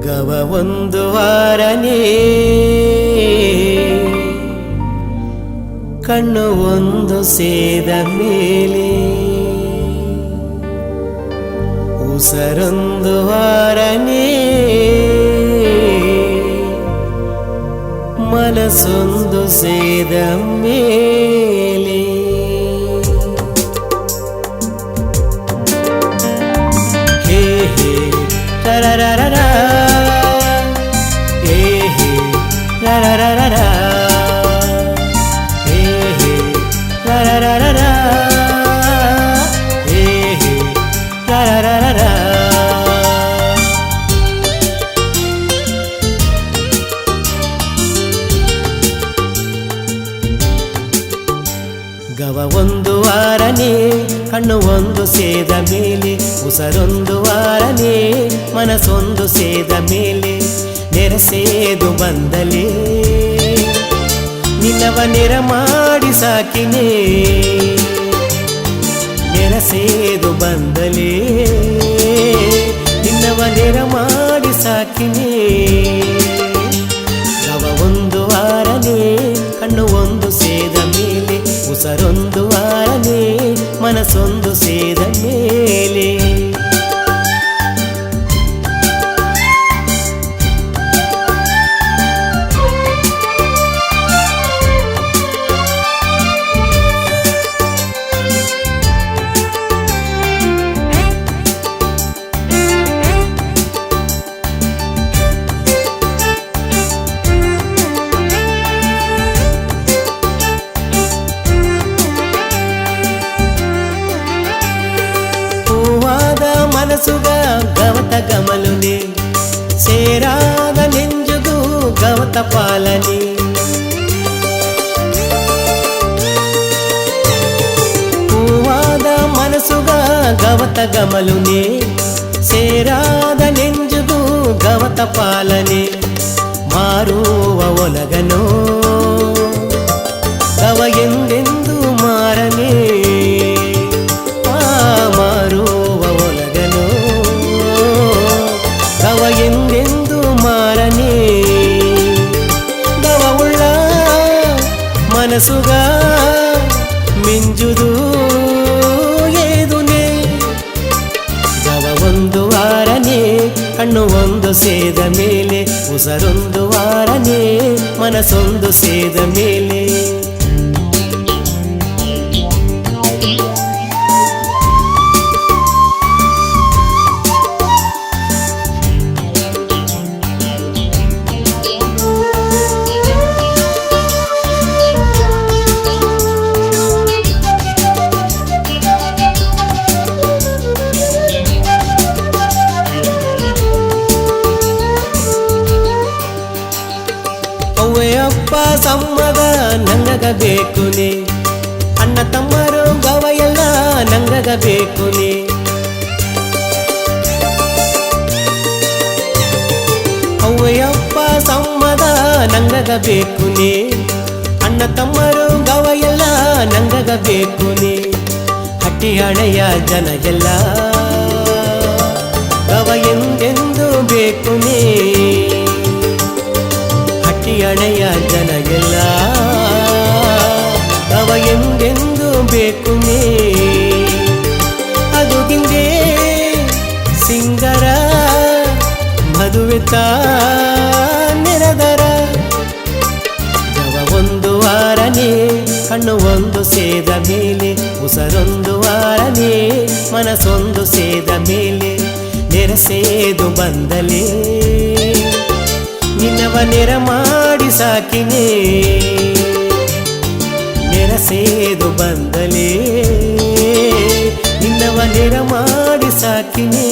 ಗವ ಒಂದು ವಾರನೇ ಕಣ್ಣು ಒಂದು ಸೇದ ಮೇಲೆ ಉಸರೊಂದು ವಾರನೇ ಮನಸ್ಸೊಂದು ಸೇದ ಮೇಲೆ ಹೇ ಹೇ ರರರರ ಹೇ ಹೇ ರರರರ ಹೇ ಹೇ ರರರರ ಹೇ ಹೇ ರರರರ ಗವ ಒಂದು ವಾರನೇ ಕಣ್ಣು ಒಂದು ಸೇದ ಮೇಲೆ ಉಸರೊಂದು ವಾರನೇ ಮನಸ್ಸೊಂದು ಸೇದ ಮೇಲೆ ನೆರಸೇದು ಬಂದಲೇ ನಿನ್ನವ ನೆರ ಮಾಡಿ ಸಾಕಿನೇ ನೆರಸೇದು ಬಂದಲೇ ನಿನ್ನವ ನೆರ ಮಾಡಿ ಸಾಕಿನೇ ಗವ ಒಂದು ವಾರನೇ ಕಣ್ಣು ಒಂದು ಸೇದ ಮೇಲೆ ಉಸರೊಂದು ವಾರನೇ ಮನಸ್ಸೊಂದು ಸೇದ ಮೇಲೆ మనసుగ గవత గమలుని సేరాద నెంజుగు గవత పాలని పూవాద మనసుగ గవత గమలుని సేరాద నెంజుగు గవత పాలని ಮಾರುವ ಒಲಗನೋ ಗವ ಎಂದೆಂದು ಮಾರನೇ ಮಾರುವ ಒಲಗನೋ ಗವ ಎಂದೆಂದು ಮಾರನೇ ಗವ ಉಳ್ಳ ಮನಸುಗ ಮಿಂಜುದು ಏದುನೆ ಗವ ಒಂದು ವಾರನೇ ಕಣ್ಣು ಒಂದು ಸೇದ ಮೇಲೆ ಉಸರೊಂದು ವಾರನೇ ಮನಸ್ಸೊಂದು ಸೇದ ಮೇಲೆ ಅಪ್ಪ ಸಮ್ಮದ ನಂಗಬೇಕು ನೀ ಅಣ್ಣ ತಮ್ಮರು ಗವ ಎಲ್ಲ ನಂಗಬೇಕು ನೀ ಅವ್ವಯ್ಯಪ್ಪ ಸಮ್ಮದ ನಂಗಬೇಕು ನೀ ಅಣ್ಣ ತಮ್ಮರು ಗವ ಎಲ್ಲ ನಂಗಬೇಕು ನೀ ಹಟ್ಟಿ ಹಣೆಯ ಜನ ಎಲ್ಲ ಗವ ಎಂದೆಂದು ಬೇಕು ನೀ ಅಣೆಯ ಜನ ಎಲ್ಲ ಗವ ಎಂದೆಂದು ಬೇಕು ನೀ ಅದು ಗಿಂದೆ ಸಿಂಗರ ಮದುವೆ ನೆರೆದರ ಗವ ಒಂದು ವಾರನೇ ಕಣ್ಣು ಒಂದು ಸೇದ ಮೇಲೆ ಉಸರೊಂದು ವಾರನೇ ಮನಸ್ಸೊಂದು ಸೇದ ಮೇಲೆ ನೆರಸೇದು ಬಂದಲೇ ನಿನ್ನವ ನೆರ ಮಾಡಿ ಸಾಕಿನೇ ನೆರಸೇದು ಬಂದಲೇ ನಿನ್ನವ ನೆರ ಮಾಡಿ ಸಾಕಿನೇ